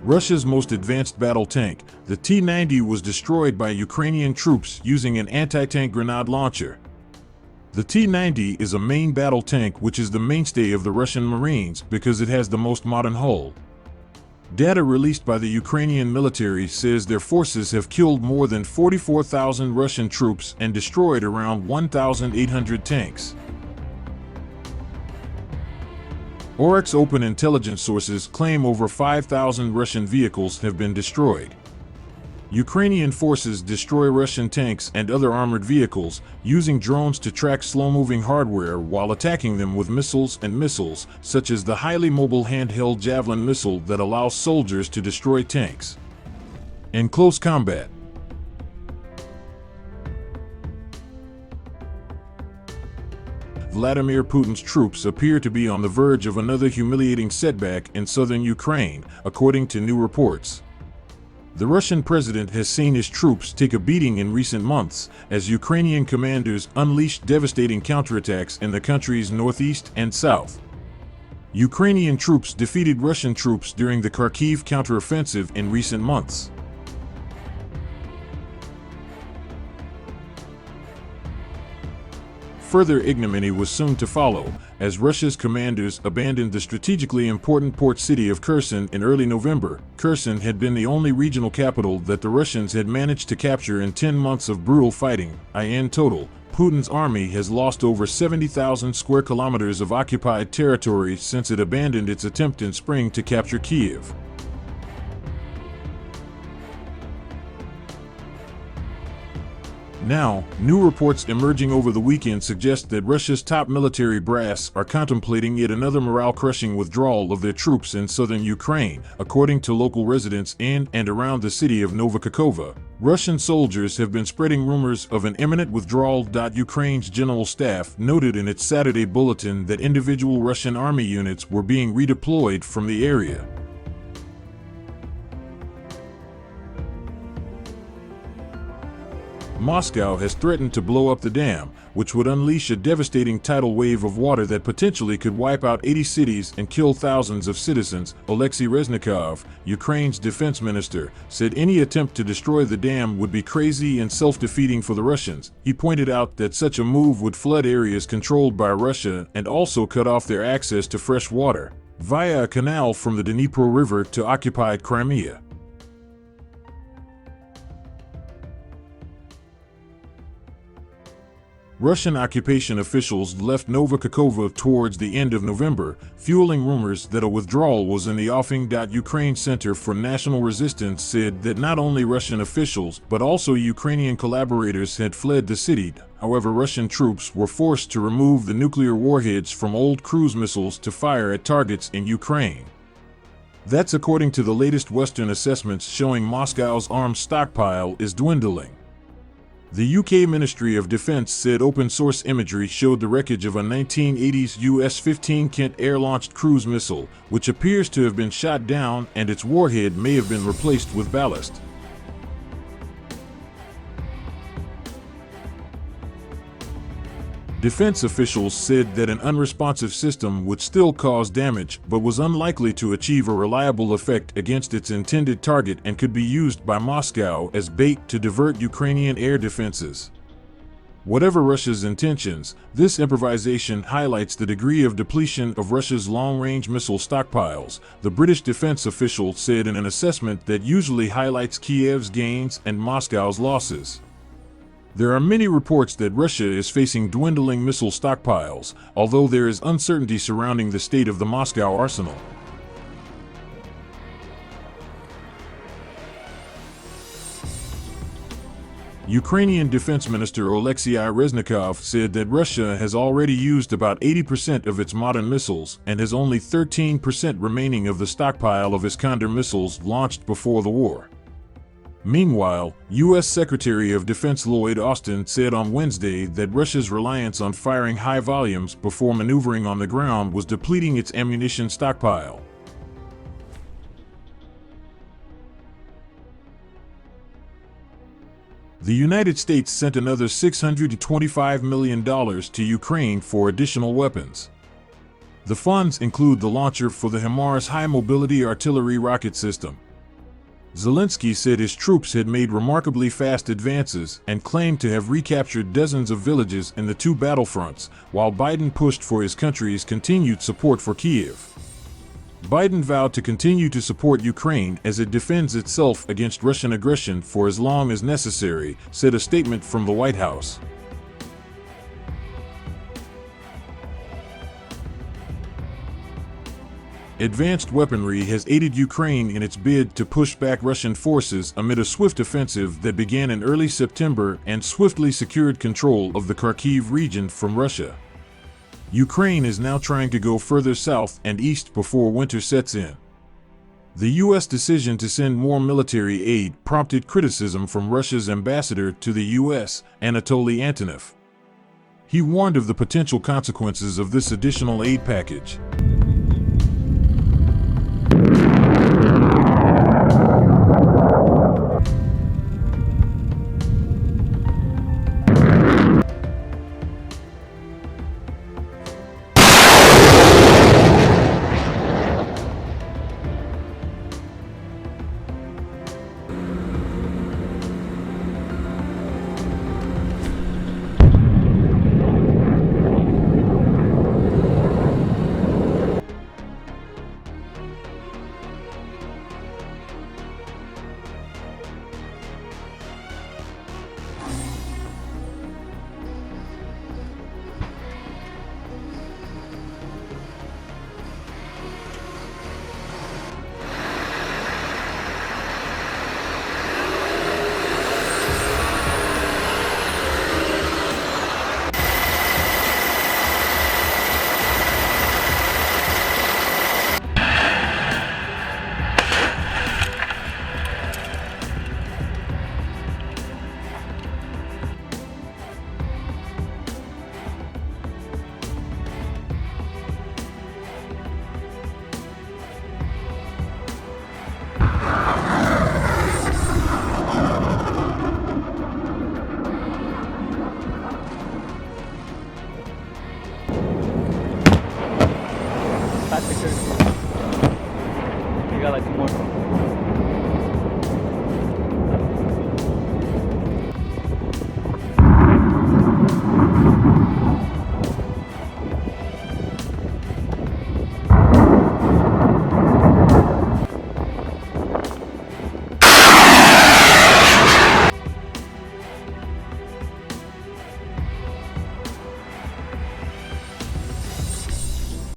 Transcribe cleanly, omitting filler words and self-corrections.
Russia's most advanced battle tank, the T-90, was destroyed by Ukrainian troops using an anti-tank grenade launcher. The T-90 is a main battle tank which is the mainstay of the Russian Marines because it has the most modern hull. Data released by the Ukrainian military says their forces have killed more than 44,000 Russian troops and destroyed around 1,800 tanks. Oryx open intelligence sources claim over 5,000 Russian vehicles have been destroyed. Ukrainian forces destroy Russian tanks and other armored vehicles using drones to track slow-moving hardware while attacking them with missiles, such as the highly mobile handheld Javelin missile that allows soldiers to destroy tanks in close combat. Vladimir Putin's troops appear to be on the verge of another humiliating setback in southern Ukraine, according to new reports. The Russian president has seen his troops take a beating in recent months as Ukrainian commanders unleashed devastating counterattacks in the country's northeast and south. Ukrainian troops defeated Russian troops during the Kharkiv counteroffensive in recent months. Further ignominy was soon to follow, as Russia's commanders abandoned the strategically important port city of Kherson in early November. Kherson had been the only regional capital that the Russians had managed to capture in 10 months of brutal fighting. In total, Putin's army has lost over 70,000 square kilometers of occupied territory since it abandoned its attempt in spring to capture Kyiv. Now, new reports emerging over the weekend suggest that Russia's top military brass are contemplating yet another morale-crushing withdrawal of their troops in southern Ukraine, according to local residents in and around the city of Novokakova. Russian soldiers have been spreading rumors of an imminent withdrawal. Ukraine's general staff noted in its Saturday bulletin that individual Russian army units were being redeployed from the area. Moscow has threatened to blow up the dam, which would unleash a devastating tidal wave of water that potentially could wipe out 80 cities and kill thousands of citizens. Alexei Reznikov, Ukraine's defense minister, said any attempt to destroy the dam would be crazy and self-defeating for the Russians. He pointed out that such a move would flood areas controlled by Russia and also cut off their access to fresh water via a canal from the Dnipro River to occupied Crimea. Russian occupation officials left Novokakova towards the end of November, fueling rumors that a withdrawal was in the offing. Ukraine Center for National Resistance said that not only Russian officials but also Ukrainian collaborators had fled the city. However, Russian troops were forced to remove the nuclear warheads from old cruise missiles to fire at targets in Ukraine. That's according to the latest Western assessments showing Moscow's arms stockpile is dwindling. The UK Ministry of Defense said open-source imagery showed the wreckage of a 1980s US-15 Kent air-launched cruise missile, which appears to have been shot down and its warhead may have been replaced with ballast. Defense officials said that an unresponsive system would still cause damage but was unlikely to achieve a reliable effect against its intended target and could be used by Moscow as bait to divert Ukrainian air defenses. Whatever Russia's intentions, this improvisation highlights the degree of depletion of Russia's long-range missile stockpiles, the British defense official said in an assessment that usually highlights Kiev's gains and Moscow's losses. There are many reports that Russia is facing dwindling missile stockpiles, although there is uncertainty surrounding the state of the Moscow arsenal. Ukrainian Defense Minister Alexei Reznikov said that Russia has already used about 80% of its modern missiles and has only 13% remaining of the stockpile of Iskander missiles launched before the war. Meanwhile, U.S. Secretary of Defense Lloyd Austin said on Wednesday that Russia's reliance on firing high volumes before maneuvering on the ground was depleting its ammunition stockpile. The United States sent another $625 million to Ukraine for additional weapons. The funds include the launcher for the HIMARS high-mobility artillery rocket system, Zelensky said his troops had made remarkably fast advances and claimed to have recaptured dozens of villages in the two battlefronts, while Biden pushed for his country's continued support for Kyiv. Biden vowed to continue to support Ukraine as it defends itself against Russian aggression for as long as necessary, said a statement from the White House. Advanced weaponry has aided Ukraine in its bid to push back Russian forces amid a swift offensive that began in early September and swiftly secured control of the Kharkiv region from Russia. Ukraine is now trying to go further south and east before winter sets in. The U.S. decision to send more military aid prompted criticism from Russia's ambassador to the U.S., Anatoly Antonov. He warned of the potential consequences of this additional aid package. You got like some more.